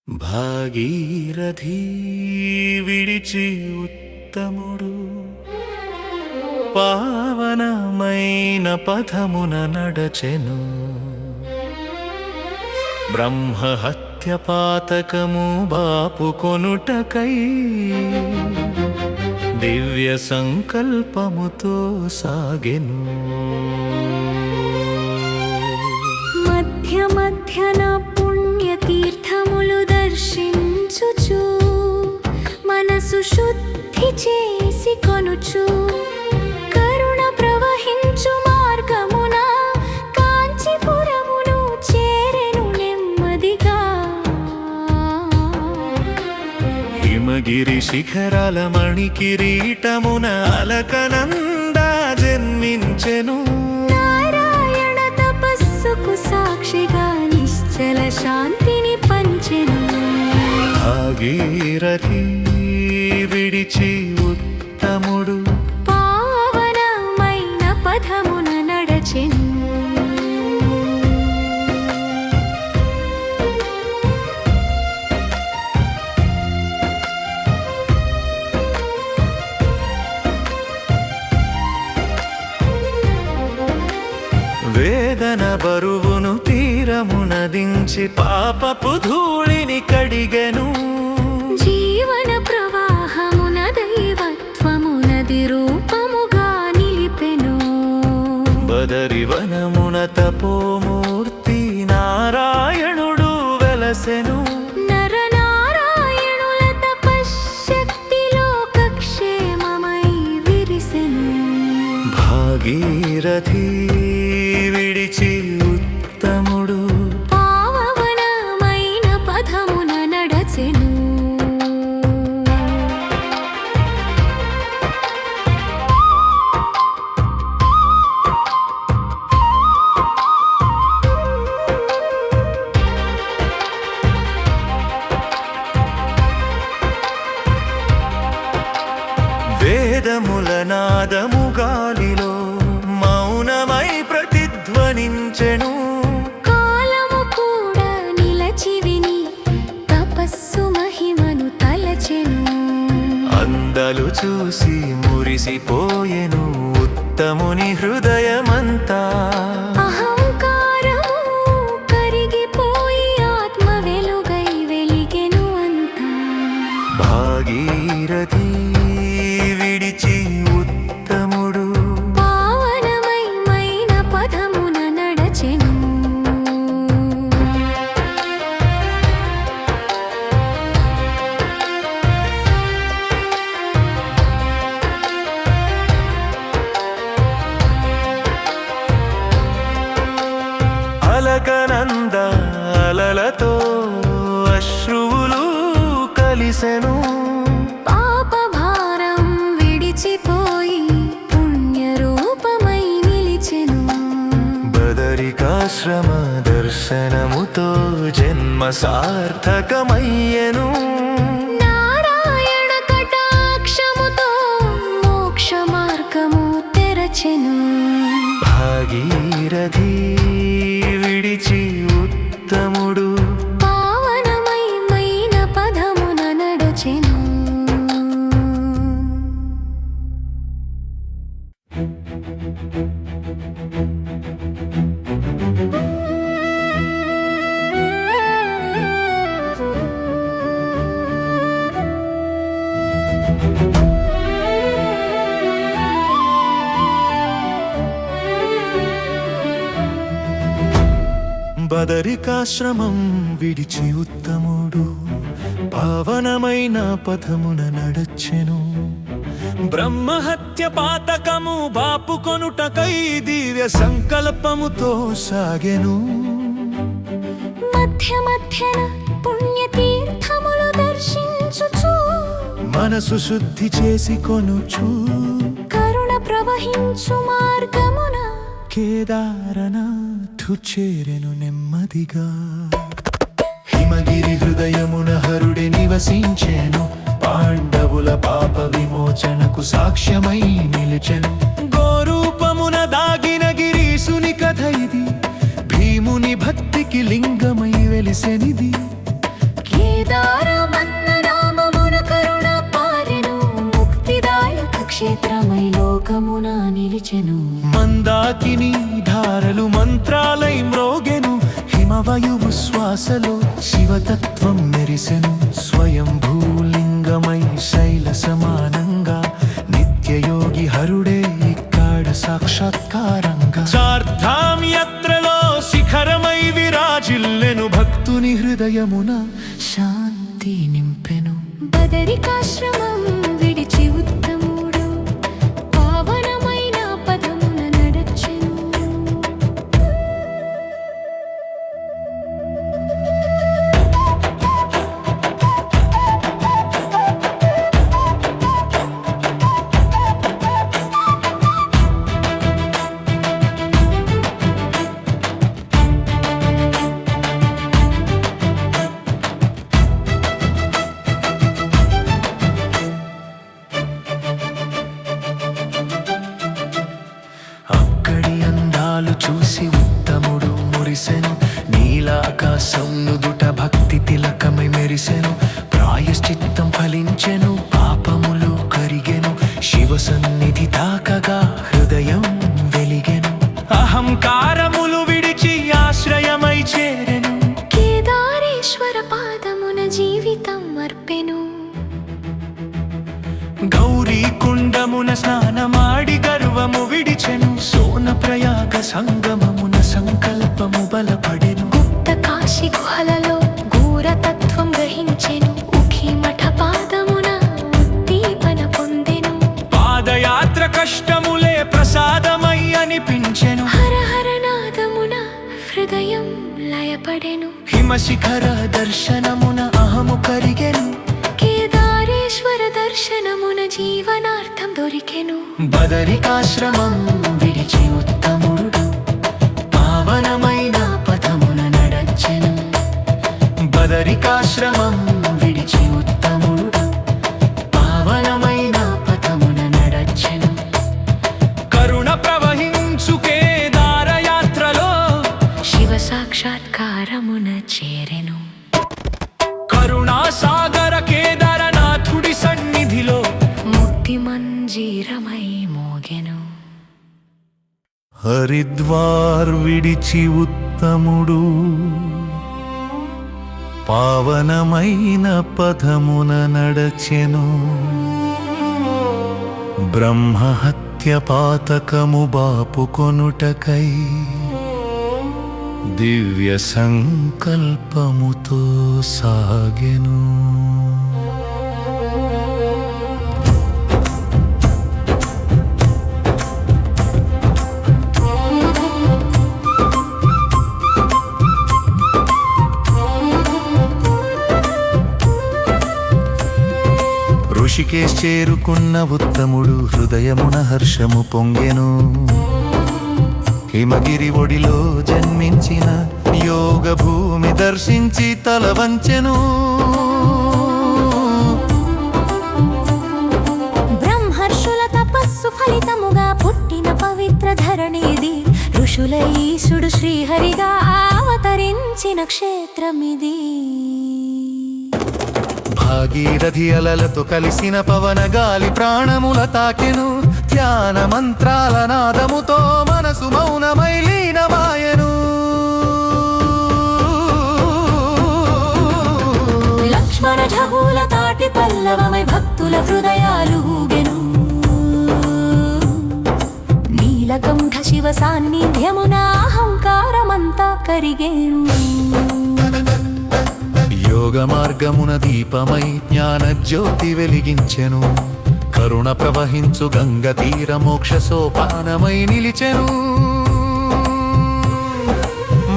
భాగీరథీ విడిచి ఉత్తముడు పావనమైన పథమున నడచెను. బ్రహ్మహత్య పాతకము బాపుకొనుటకై దివ్య సంకల్పముతో సాగెను. మధ్య మధ్యన పుణ్యతీర్థములు దర్శించుచు మనసు శుద్ధి చేసి కొనుచు కరుణ ప్రవహించు మార్గమున కాంచీపురమును చేరెను నెమ్మదిగా. హిమగిరి శిఖరాల మణి కిరీటమున అలకనందా జన్మించెను. నారాయణ తపస్సుకు సాక్షిగా నిశ్చల శాంతిని పంచెను. భాగీరథీ విడిచి ఉత్తముడు పావనమైన పథమున నడచెను. వేదన బరువును తీరమున దించి పాపపు ధూళిని కడిగెను. జీవన ప్రవాహమున దైవత్వమునది రూపముగా నిలిపెను. బదరివనమున తపోమూర్తి నారాయణుడు వెలసెను. నరనారాయణుల తపశ్శక్తిలో క్షేమమై విరిసెను. భాగీరథీ విడిచి ఉత్తముడు పావనమైన పథమున నడచెను. వేదముల నాదము గాలిలో మౌనమై ప్రతిధ్వనించెను. కాలము కూడా నిలచి విని తపస్సు మహిమను తలచెను. అందలు చూసి మురిసిపోయెను ఉత్తముని హృదయమంతా. అహంకారము కరిగిపోయి ఆత్మ వెలుగై వెలిగెను అంతా. భాగీరథీ విడిచి ఉత్తముడు పావనమైన పథమున నడచెను. అలకనంద అలలతో అశ్రువులు కలిసెను. పాప భారం విడిచిపోయి పుణ్యరూపమై నిలిచెను. బదరికాశ్రమ దర్శనముతో జన్మ సార్థకమయ్యెను. నారాయణ కటాక్షముతో మోక్ష మార్గము తెరచెను. భాగీరథీ విడిచి ఉత్తముడు పావనమైన పథమున నడచెను. బదరికాశ్రమం విడిచి ఉత్తముడు పావనమైన పథమున నడచెను. బ్రహ్మహత్య పాతకము బాపుకొనుటకై దివ్య సంకల్పముతో సాగెను. మధ్య మధ్యన పుణ్యతీర్థములు దర్శించుచు మనసు శుద్ధి చేసి కొనుచు కరుణ ప్రవహించు మార్గమున కేదారనాథు చేరెను నెమ్మదిగా. హిమగిరి హృదయమున హరుడి నివసించెను. పాండవుల పాప విమోచనకు సాక్ష్యమై నిలిచెను. గోరూపమున దాగిన గిరీసుని కథ ఇది. భీముని భక్తికి లింగమై వెలిసెనిది. కేదారమన్న నామమున కరుణ పారెను ముక్తిదాయక క్షేత్రమై లోకమున నిలిచెను మందాకిని ధారలు మంత్రాలై మ్రోగెను హిమవయువు శ్వాసలో శివతత్వం మెరిసెను స్వయంభూలింగమై శైల సమానంగా నిత్యయోగి హరుడే ఇక్కడ సాక్షాత్కారంగా చార్ధాం యాత్రలో శిఖరమై విరాజిల్లెను భక్తుని హృదయమున శాంతి నింపెను బదరికాశ్రమం విడిచి ఉత్తముడు పావనమైన పదమున నడచెను అక్కడి అందాలు చూసి ఉత్తముడు మురిసెను నీలాకాశం నుదుట భక్తి తిలకమై మెరిసెను ప్రాయశ్చిత్తం ఫలించెను పాపములు కరిగెను శివ సన్నిధి తాకగా హృదయం వెలిగెను అహంకారములు విడిచి ఆశ్రయమై చేరెను కేదారేశ్వర పాదమున జీవితం అర్పెను గౌరీ కుండమున స్నానమాడి గర్వము విడిచెను సోన ప్రయాగ సంగమమున సంకల్పము బలపడెను గుప్త కాశీ గుహలలో ఘోరతత్వం గ్రహించెను ఉఖి మఠ పాదమున ఉద్దీపన పొందెను పాదయాత్ర కష్టములే ప్రసాదమై అనిపించెను హర హర నాదమున హృదయం లయపడెను హిమశిఖర దర్శనమున అహము కరిగెను కేదారేశ్వర దర్శనమున జీవనార్థం దొరికెను బదరికాశ్రమం విడిచి ఉత్తముడు పావనమైన పథమున నడచెను బదరికాశ్రమం విడిచి ఉత్తముడు పావనమైన పథమున నడచెను కరుణ ప్రవహించు కేదార యాత్రలో శివ సాక్షాత్కారమున చేరెను కరుణా సాగర కేదారనాథుడి సన్నిధిలో ముక్తి మంజీరమై మోగెను హరిద్వార్ విడిచి ఉత్తముడు పావనమైన పథమున నడచెను బ్రహ్మహత్య పాతకము బాపుకొనుటకై దివ్య సంకల్పముతో సాగెను ఋషికేశ్ చేరుకున్న ఉత్తముడు హృదయమున హర్షము పొంగెను హిమగిరి ఒడిలో జన్మించిన యోగ భూమి దర్శించి తల వంచెను బ్రహ్మర్షుల తపస్సు ఫలితముగా పుట్టిన పవిత్ర ధరణిది ఋషుల ఈశుడు శ్రీహరిగా అవతరించిన క్షేత్రమిది భాగీరథి అలలతో కలిసిన పవన గాలి ప్రాణముల తాకెను ధ్యాన మంత్రాల నాదముతో మనసు మౌనమై లీనమాయెను లక్ష్మణ జహూల తాటి పల్లవమై భక్తుల హృదయాలు ఊగెను నీలకంఠ శివ సాన్నిధ్యమున అహంకారమంతా కరిగేను యోగ మార్గమున దీపమై జ్ఞాన జ్యోతి వెలిగించెను కరుణ ప్రవహించు గంగ తీర మోక్ష సోపానమై నిలిచెను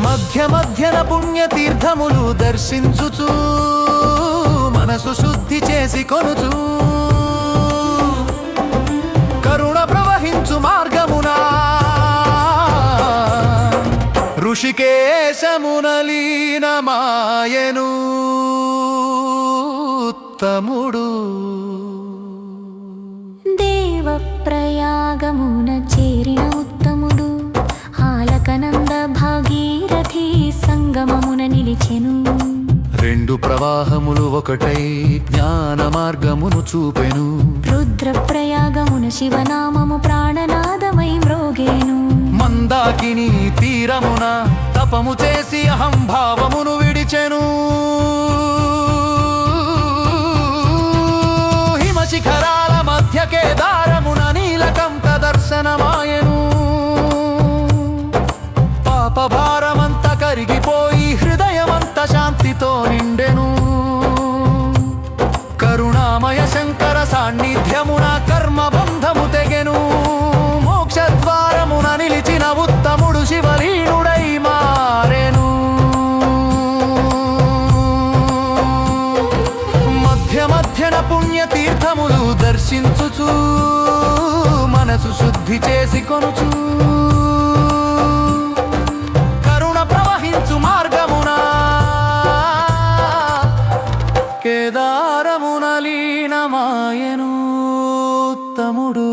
మధ్య మధ్యన పుణ్య తీర్థములు దర్శించుచు మనసు శుద్ధి చేసి కొనుచు కరుణ ప్రవహించు మార్గమున ఋషికేశమున లీనమాయెను ఉత్తముడు దేవ ప్రయాగమున చేరిన ఉత్తముడు ఆలకనంద భాగీరథి సంగమమున నిలిచెను రెండు ప్రవాహములు ఒకటై జ్ఞాన మార్గమును చూపెను. రుద్రప్రయాగమున శివనామము ప్రాణనాదమై మ్రోగేను. మందాకిని తీరమున తపము చేసి అహంభావమును విడిచెను. హిమశిఖరాల మధ్య కేదారమున నీలకంఠ దర్శనమాయెను. పాపభారమంత కరిగిపోయి హృదయమంత శాంతితో నిండెను. కరుణామయ శంకర సాన్నిధ్యమున కర్మబంధము తెగెను. మోక్షద్వారమున నిలిచిన ఉత్తముడు శివలీనుడై మారెను. మధ్య మధ్యన పుణ్యతీర్థములు దర్శించుచు మనసు శుద్ధి చేసి కొనుచు కరుణ ప్రవహించు మార్గమున కేదారమున లీనమాయెను ఉత్తముడు.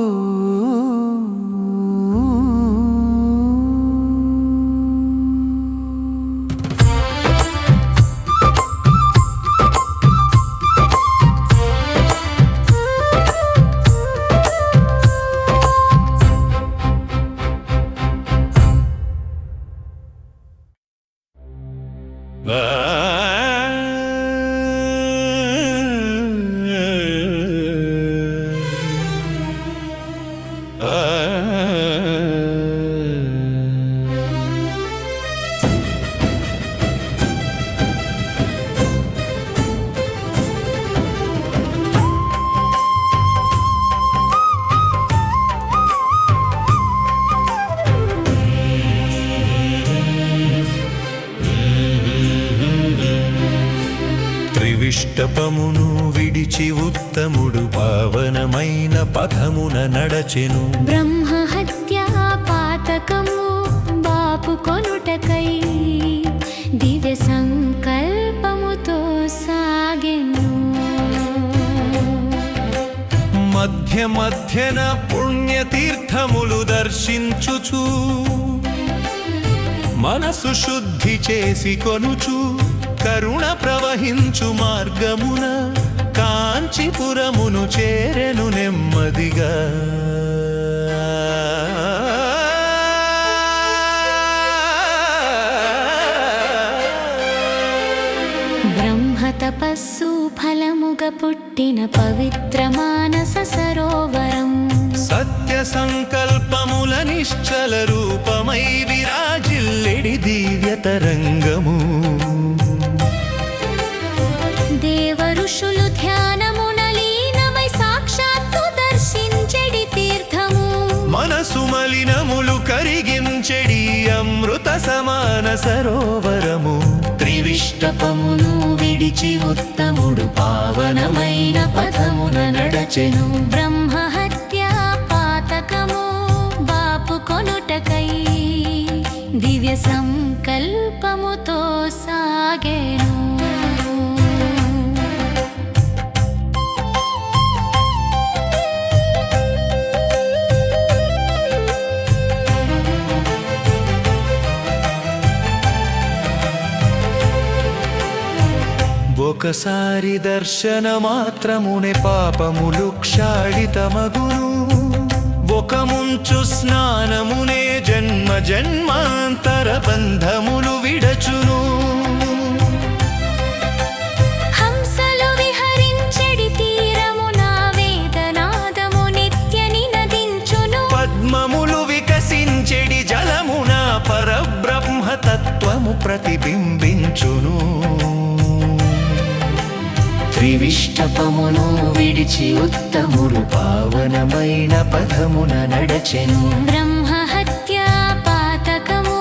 త్రివిష్టపమును విడిచి ఉత్తముడు పావనమైన పథమున నడచెను. బ్రహ్మహత్యా పాతకము బాపు కొనుటకై దివ్య సంకల్పముతో సాగెను. మధ్య మధ్యన పుణ్యతీర్థములు దర్శించుచు మనసు శుద్ధి చేసి కొనుచు కరుణ ప్రవహించు మార్గమున కాంచీపురమును చేరెను నెమ్మదిగా. బ్రహ్మ తపస్సు ఫలముగ పుట్టిన పవిత్ర మానస సరోవరం. సత్య సంకల్పముల నిశ్చల రూపమై విరాజిల్లెడి దివ్య తరంగము. దేవ ఋషులు ధ్యానమున లీనమై సాక్షాత్తు దర్శించెడి తీర్థము. మనసు మలినములు కరిగించెడి అమృత సమాన సరోవరము. త్రివిష్టపమును విడిచి ఉత్తముడు పావనమైన పథమున నడచెను. బ్రహ్మహత్యా పాతకము బాపు కొనుటకై దివ్య సంకల్పముతో సాగెను. ఒకసారి దర్శన మాత్రమునే పాపములు క్షాళితమగును. ఒక ముంచు స్నానమునే జన్మ జన్మాంతర బంధములు విడచును. హంసలు విహరించెడి తీరమున వేదనాదము నిత్య నినదించును. పద్మములు వికసించెడి జలమున పరబ్రహ్మ తత్వము ప్రతిబింబించును. త్రివిష్టపమును విడిచి ఉత్తముడు పావనమైన పథమున నడచెను. బ్రహ్మహత్యా పాతకము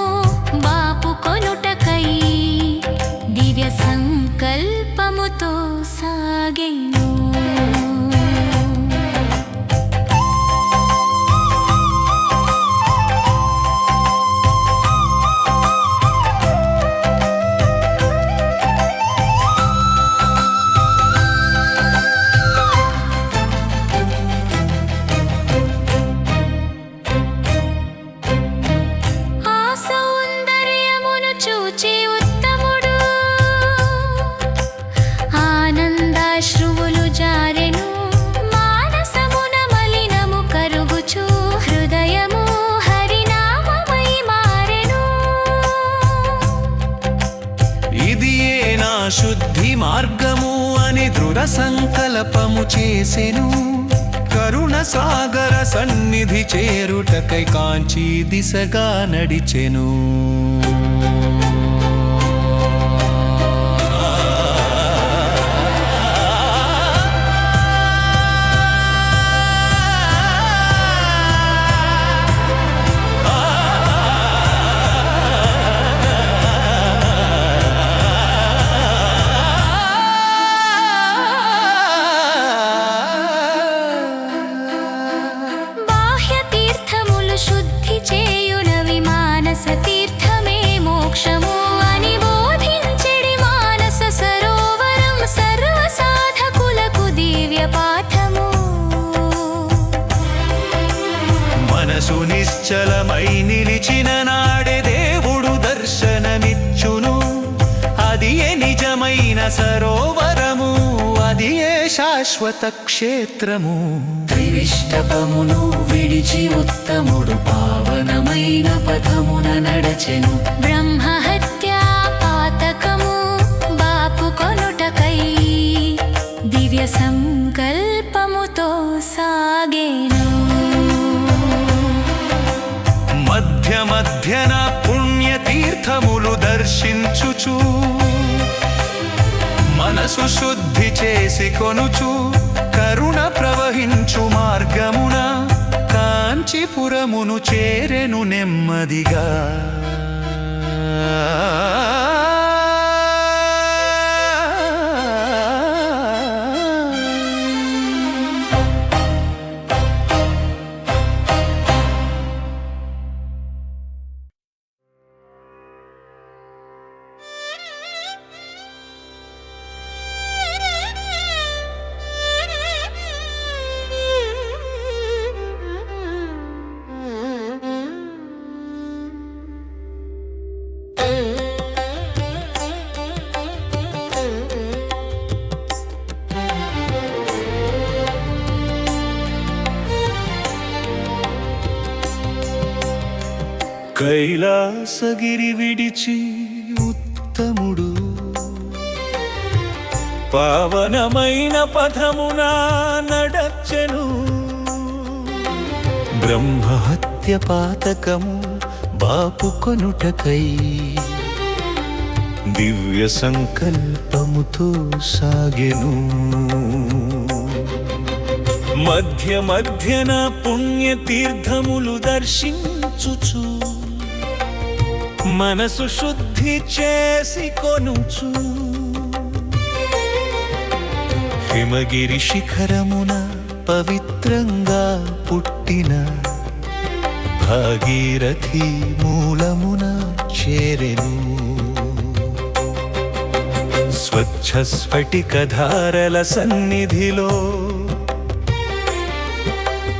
బాపు కొనుటకై దివ్య సంకల్పముతో సాగెను. శుద్ధి మార్గము అని దృఢ సంకల్పము చేసెను కరుణ సాగర సన్నిధి చేరుటకై కాంచి దిశగా నడిచెను బాహ్య తీర్థములు శుద్ధి చేయునవి మానస తీర్థమే మోక్షము అని బోధించెడి మానస సరోవరం సర్వ సాధకులకు దివ్య పాఠము మనసు నిశ్చలమై నిలిచిన నాడే దేవుడు దర్శనమిచ్చును అది ఏ నిజమైన సరోవరము అది ఏ శాశ్వత క్షేత్రము త్రివిష్టపమును విడిచి ఉత్తముడు పావనమైన పథమున నడచెను బ్రహ్మహత్యా పాతకము బాపు కొనుటకై దివ్య సంకల్పముతో సాగేను మధ్య మధ్యన పుణ్యతీర్థములు దర్శించుచు మనసు శుద్ధి చేసి కొనుచు కరుణ ప్రవహించు మార్గమున కాంచీపురమును చేరెను నెమ్మదిగా కైలాసగిరి విడిచి ఉత్తముడు పావనమైన పథమున నడచెను బ్రహ్మహత్య పాతకము బాపు కొనుటకై దివ్య సంకల్పముతో సాగెను మధ్య మధ్యన పుణ్యతీర్థములు దర్శించుచు మనసు శుద్ధి చేసి కొనుచు హిమగిరి శిఖరమున పవిత్రంగా పుట్టిన భాగీరథి మూలమున చేరెను స్వచ్ఛ స్ఫటికధారల సన్నిధిలో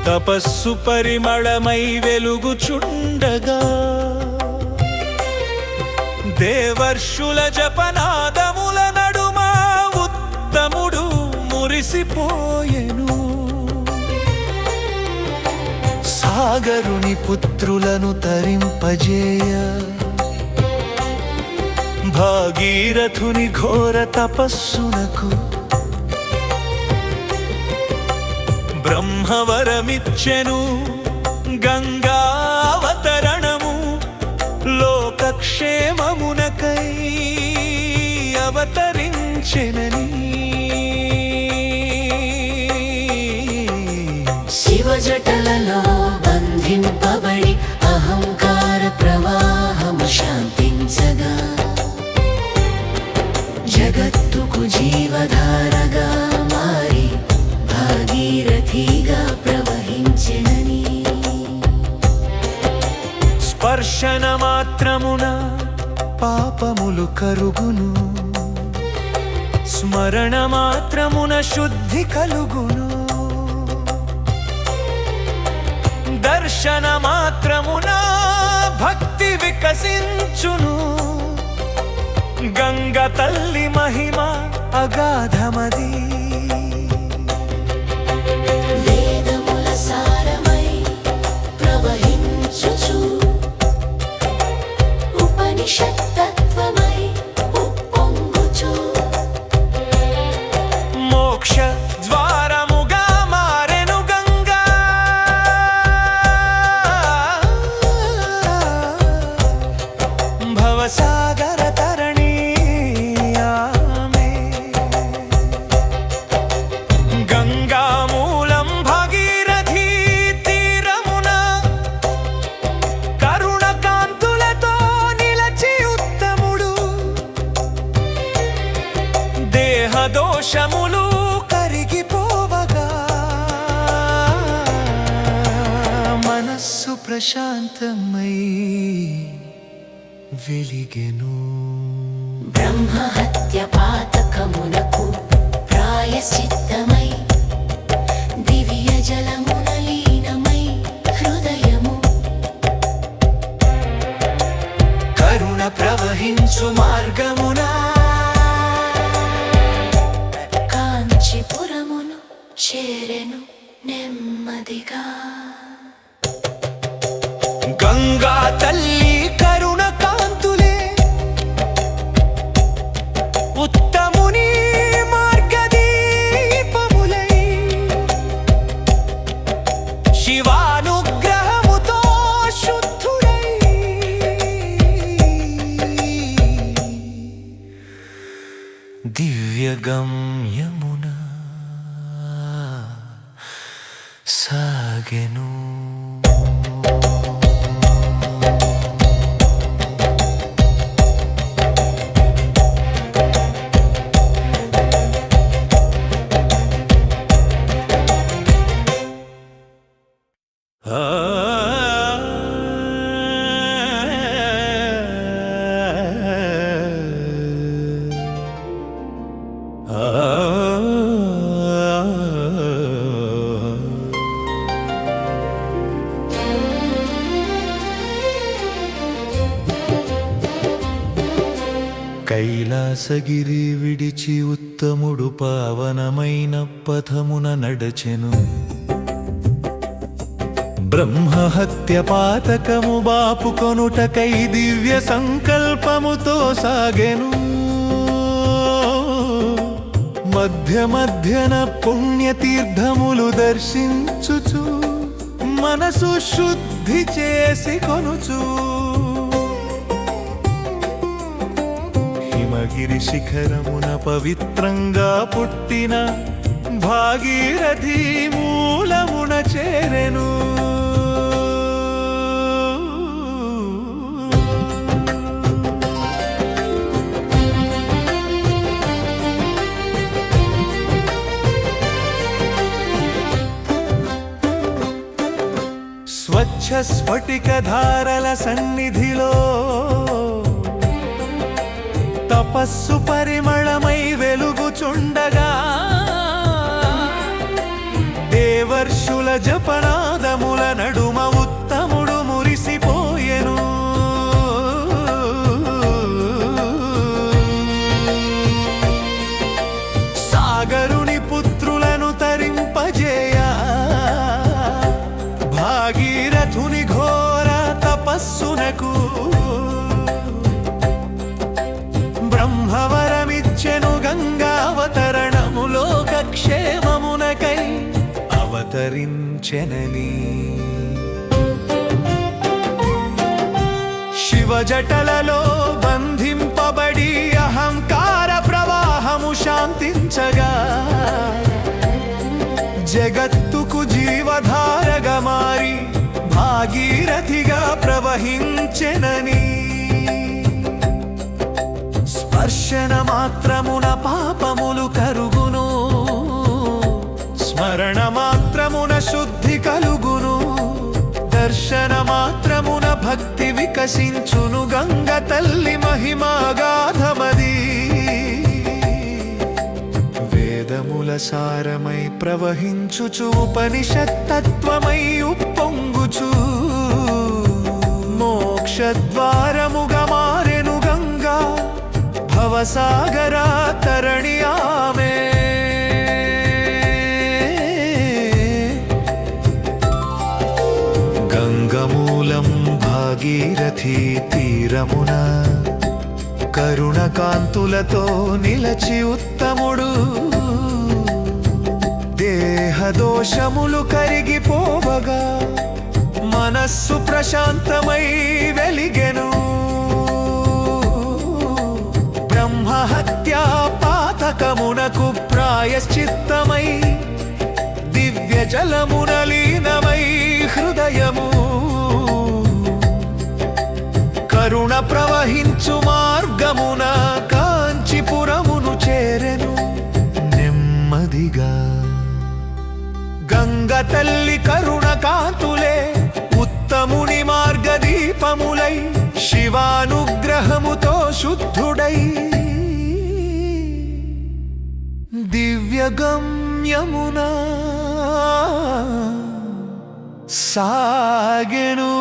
తపస్సు పరిమళమై వెలుగుచుండగా దేవర్షుల జపనాదముల నడుమ ఉత్తముడు మురిసిపోయెను సాగరుని పుత్రులను తరింపజేయ భాగీరథుని ఘోర తపస్సునకు బ్రహ్మవరమిచ్చెను గంగావతరణము లోకక్షేమమునకై అవతరించెనని శివజటలలో బంధింపబడి అహంకార ప్రవాహము శాంతించగా జగత్తుకు జీవధారగా మారి భాగీరథిగా ప్రవహించెనని స్పర్శన మాత్రమున పాపములు కరుగును స్మరణ మాత్రమున శుద్ధి కలుగును దర్శన మాత్రమున భక్తి వికసించును గంగ తల్లి మహిమ అగాధమది వేదముల సారమై ప్రవహించుచు ఉపనిషత్తత్వమై ఉప్పొంగుచు దోషములు కరిగిపోవగా మనస్సు ప్రశాంతమై వెలిగెను. బ్రహ్మహత్య పాతకమునకు ప్రాయశ్చిత్తమై దివ్య జలమున లీనమై హృదయము కరుణ ప్రవహించు మార్గమున కాంచీపురమును చేరెను నెమ్మదిగా. గంగా తల్లి కరుణ కాంతులే ఉత్తముని మార్గదీపములై శివానుగ్రహముతో శుద్ధుడై దివ్యగమ్యమున సాగెను. కైలాసగిరి విడిచి ఉత్తముడు పావనమైన పథమున నడచెను. బ్రహ్మహత్య పాతకము బాపుకొనుటకై దివ్య సంకల్పముతో సాగెను. మధ్య మధ్యన పుణ్యతీర్థములు దర్శించుచు మనసు శుద్ధి చేసి కొనుచు హిమగిరి శిఖరమున పవిత్రంగా పుట్టిన భాగీరథి మూలమున చేరెను. స్వచ్ఛ స్ఫటిక ధారల సన్నిధిలో తపస్సు పరిమళమై వెలుగుచుండగా దేవర్షుల జపనాదముల నడుమ ఉత్తముడు మురిసిపోయెను. సాగరుని పుత్రులను తరింపజేయ భాగీరథుని ఘోర తపస్సునకు బ్రహ్మవరమిచ్చెను. గంగావతరణము లోకక్షేమమునకై అవతరించెనని శివజటలలో బంధింపబడి అహంకార ప్రవాహము శాంతించగా జగత్తుకు జీవధారగా మారి భాగీరథిగా ప్రవహించెనని స్పర్శన మాత్రమున పాపములు కరుగును. స్మరణ మాత్రమున శుద్ధి కలుగును. దర్శన మాత్రమున భక్తి వికసించును. గంగ తల్లి మహిమాగాధమది వేదముల సారమై ప్రవహించుచు ఉపనిషత్తత్వమై ఉప్పొంగుచు మోక్షద్వారముగా మారెను గంగా భవసాగరా తరణి ఆమె. గంగమూలం భాగీరథి తీరమున కరుణ కాంతులతో నిలచి ఉత్తముడు దేహదోషములు కరిగిపోవగా మనస్సు ప్రశాంతమై వెలిగెను. బ్రహ్మహత్యా పాతకమునకు ప్రాయశ్చిత్తమై దివ్య జలమున లీనమై హృదయము కరుణ ప్రవహించు మార్గమున కాంచీపురమును చేరెను శివానుగ్రహముతో శుద్ధుడై దివ్యగమ్యమునా సాగెను.